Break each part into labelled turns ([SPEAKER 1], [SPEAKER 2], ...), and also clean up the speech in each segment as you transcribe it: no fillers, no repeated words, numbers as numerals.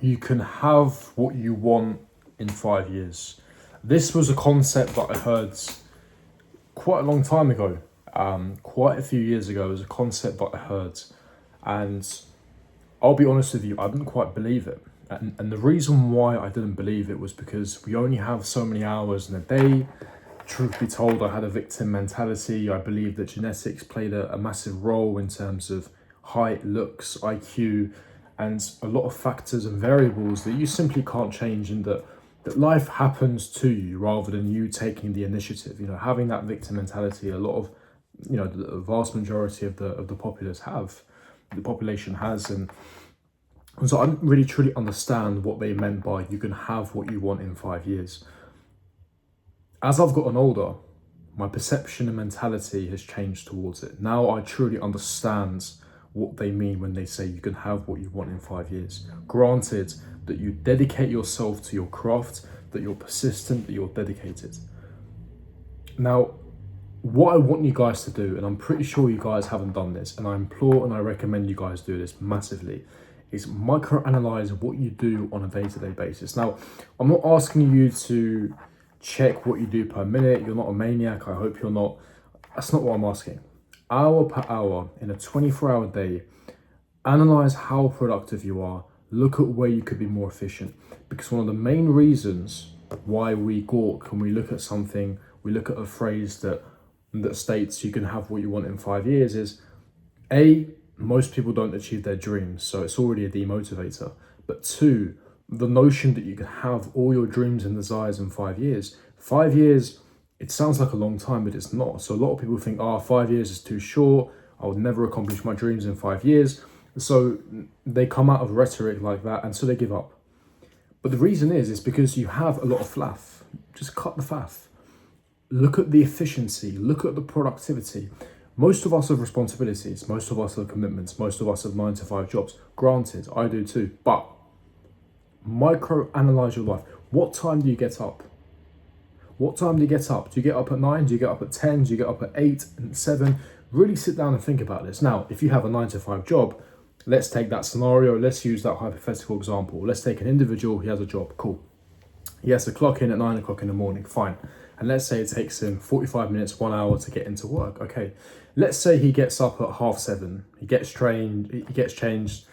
[SPEAKER 1] you can have what you want in 5 years. This was a concept that I heard quite a long time ago, quite a few years ago. It was a concept that I heard, and I'll be honest with you, I didn't quite believe it. And the reason why I didn't believe it was because we only have so many hours in a day. Truth be told, I had a victim mentality. I believe that genetics played a massive role in terms of height, looks, IQ, and a lot of factors and variables that you simply can't change, and that life happens to you rather than you taking the initiative. You know, having that victim mentality, a lot of, the vast majority of the population has, and so I didn't really truly understand what they meant by you can have what you want in 5 years. As I've gotten older, my perception and mentality has changed towards it. Now I truly understand what they mean when they say you can have what you want in 5 years. Granted that you dedicate yourself to your craft, that you're persistent, that you're dedicated. Now, what I want you guys to do, and I'm pretty sure you guys haven't done this, and I implore and I recommend you guys do this massively, is microanalyze what you do on a day-to-day basis. Now, I'm not asking you to check what you do per minute. You're not a maniac. I hope you're not. That's not what I'm asking. Hour per hour in a 24-hour day, analyze how productive you are. Look at where you could be more efficient. Because one of the main reasons why we gawk and we look at something, we look at a phrase that states you can have what you want in 5 years is, A, most people don't achieve their dreams, so it's already a demotivator. But two, the notion that you can have all your dreams and desires in 5 years. 5 years, it sounds like a long time, but it's not. So a lot of people think, 5 years is too short. I would never accomplish my dreams in 5 years. So they come out of rhetoric like that, and so they give up. But the reason is because you have a lot of fluff. Just cut the faff. Look at the efficiency. Look at the productivity. Most of us have responsibilities. Most of us have commitments. Most of us have 9 to 5 jobs. Granted, I do too. But micro-analyze your life. What time do you get up? What time do you get up? Do you get up at 9? Do you get up at 10? Do you get up at 8 and 7? Really sit down and think about this. Now, if you have a 9 to 5 job, let's take that scenario. Let's use that hypothetical example. Let's take an individual. He has a job. Cool. He has to clock in at 9 o'clock in the morning. Fine. And let's say it takes him 45 minutes, 1 hour to get into work. Okay. Let's say he gets up at 7:30. He gets changed,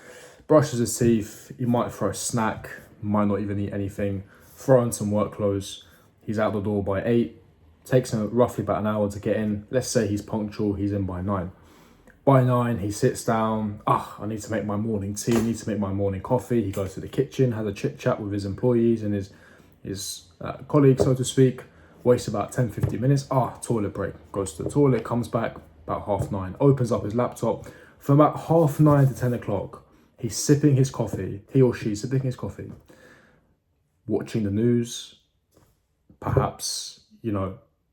[SPEAKER 1] brushes his teeth. He might throw a snack, might not even eat anything, throw on some work clothes. He's out the door by 8. Takes him roughly about an hour to get in. Let's say he's punctual. He's in by 9. By 9, he sits down. I need to make my morning tea. I need to make my morning coffee. He goes to the kitchen, has a chit chat with his employees and his colleagues, so to speak. Wastes about 10-15 minutes. Toilet break. Goes to the toilet, comes back about 9:30. Opens up his laptop. From about 9:30 to 10 o'clock, he's sipping his coffee. He or she sipping his coffee, watching the news, perhaps,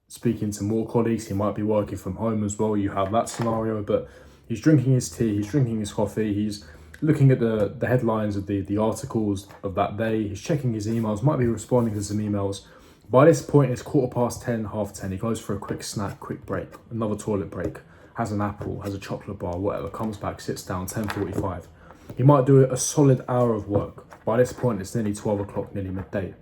[SPEAKER 1] speaking to more colleagues. He might be working from home as well. You have that scenario, but he's drinking his tea, he's drinking his coffee, he's looking at the headlines of the articles of that day, he's checking his emails, might be responding to some emails. By this point, it's 10:15, 10:30. He goes for a quick snack, quick break, another toilet break, has an apple, has a chocolate bar, whatever, comes back, sits down, 10:45. He might do a solid hour of work. By this point, it's nearly 12 o'clock, nearly midday.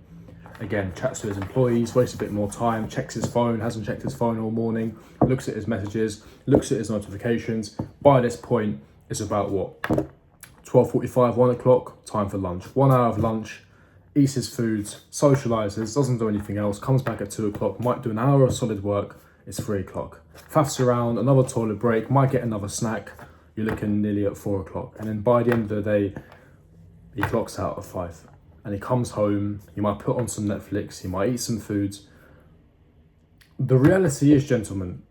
[SPEAKER 1] Again, chats to his employees, wastes a bit more time, checks his phone, hasn't checked his phone all morning, looks at his messages, looks at his notifications. By this point, it's about 12:45, 1 o'clock, time for lunch. 1 hour of lunch, eats his food, socializes, doesn't do anything else, comes back at 2 o'clock, might do an hour of solid work, it's 3 o'clock. Faffs around, another toilet break, might get another snack, you're looking nearly at 4 o'clock. And then by the end of the day, he clocks out at 5. And he comes home, he might put on some Netflix, he might eat some food. The reality is, gentlemen,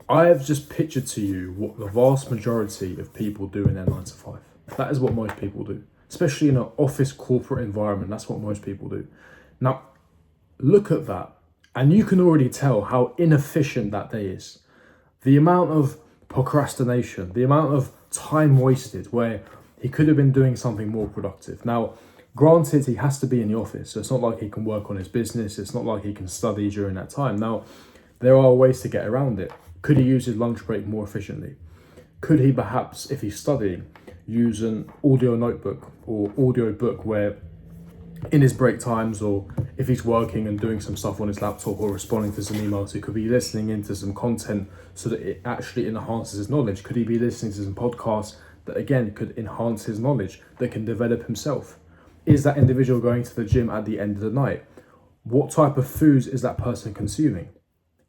[SPEAKER 1] I have just pictured to you what the vast majority of people do in their 9 to 5. That is what most people do, especially in an office corporate environment. That's what most people do. Now, look at that, and you can already tell how inefficient that day is. The amount of procrastination, the amount of time wasted where he could have been doing something more productive. Now, granted, he has to be in the office, so it's not like he can work on his business. It's not like he can study during that time. Now, there are ways to get around it. Could he use his lunch break more efficiently? Could he perhaps, if he's studying, use an audio notebook or audio book where in his break times, or if he's working and doing some stuff on his laptop or responding to some emails, he could be listening into some content so that it actually enhances his knowledge. Could he be listening to some podcasts that again could enhance his knowledge, that can develop himself? Is that individual going to the gym at the end of the night? What type of foods is that person consuming?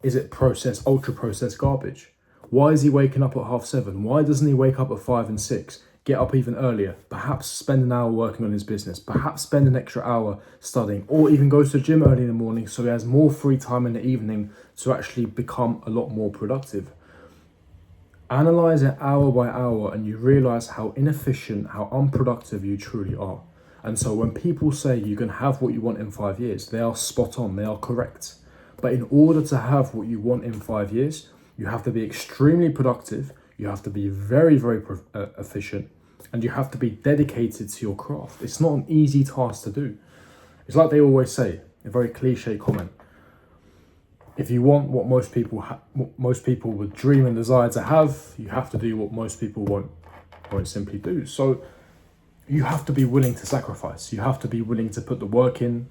[SPEAKER 1] Is it processed, ultra processed garbage? Why is he waking up at 7:30? Why doesn't he wake up at 5 and 6? Get up even earlier, perhaps spend an hour working on his business, perhaps spend an extra hour studying, or even go to the gym early in the morning so he has more free time in the evening to actually become a lot more productive. Analyze it hour by hour and you realize how inefficient, how unproductive you truly are. And so when people say you can have what you want in 5 years, they are spot on, they are correct. But in order to have what you want in 5 years, you have to be extremely productive, you have to be very, very efficient, and you have to be dedicated to your craft. It's not an easy task to do. It's like they always say, a very cliche comment. If you want what most people would dream and desire to have, you have to do what most people won't simply do. So you have to be willing to sacrifice. You have to be willing to put the work in,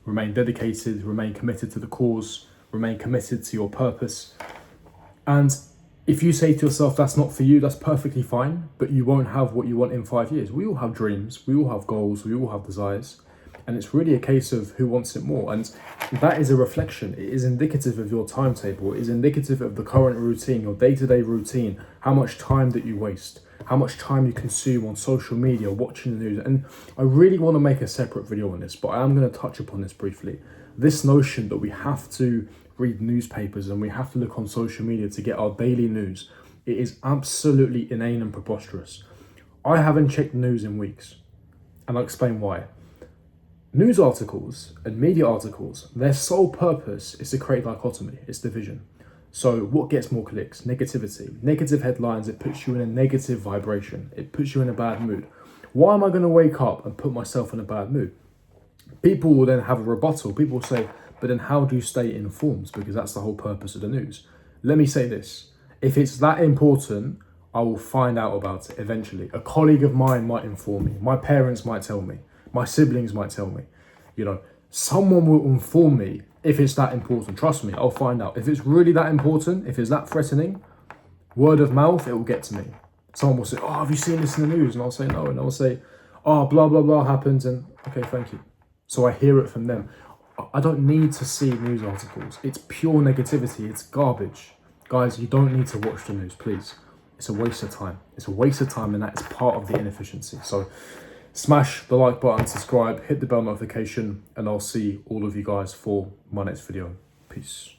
[SPEAKER 1] remain dedicated, remain committed to the cause, remain committed to your purpose. And if you say to yourself, that's not for you, that's perfectly fine, but you won't have what you want in 5 years. We all have dreams, we all have goals, we all have desires. And it's really a case of who wants it more. And that is a reflection. It is indicative of your timetable. It is indicative of the current routine, your day-to-day routine, how much time that you waste, how much time you consume on social media, watching the news. And I really want to make a separate video on this, but I am going to touch upon this briefly. This notion that we have to read newspapers and we have to look on social media to get our daily news, it is absolutely inane and preposterous. I haven't checked the news in weeks, and I'll explain why. News articles and media articles, their sole purpose is to create dichotomy, it's division. So what gets more clicks? Negativity. Negative headlines, it puts you in a negative vibration. It puts you in a bad mood. Why am I going to wake up and put myself in a bad mood? People will then have a rebuttal. People will say, but then how do you stay informed? Because that's the whole purpose of the news. Let me say this. If it's that important, I will find out about it eventually. A colleague of mine might inform me. My parents might tell me. My siblings might tell me. Someone will inform me if it's that important. Trust me, I'll find out. If it's really that important, if it's that threatening, word of mouth, it will get to me. Someone will say, oh, have you seen this in the news? And I'll say no. And I'll say, oh, blah, blah, blah happens. And okay, thank you. So I hear it from them. I don't need to see news articles. It's pure negativity. It's garbage. Guys, you don't need to watch the news, please. It's a waste of time. It's a waste of time, and that is part of the inefficiency. So smash the like button, subscribe, hit the bell notification, and I'll see all of you guys for my next video. Peace.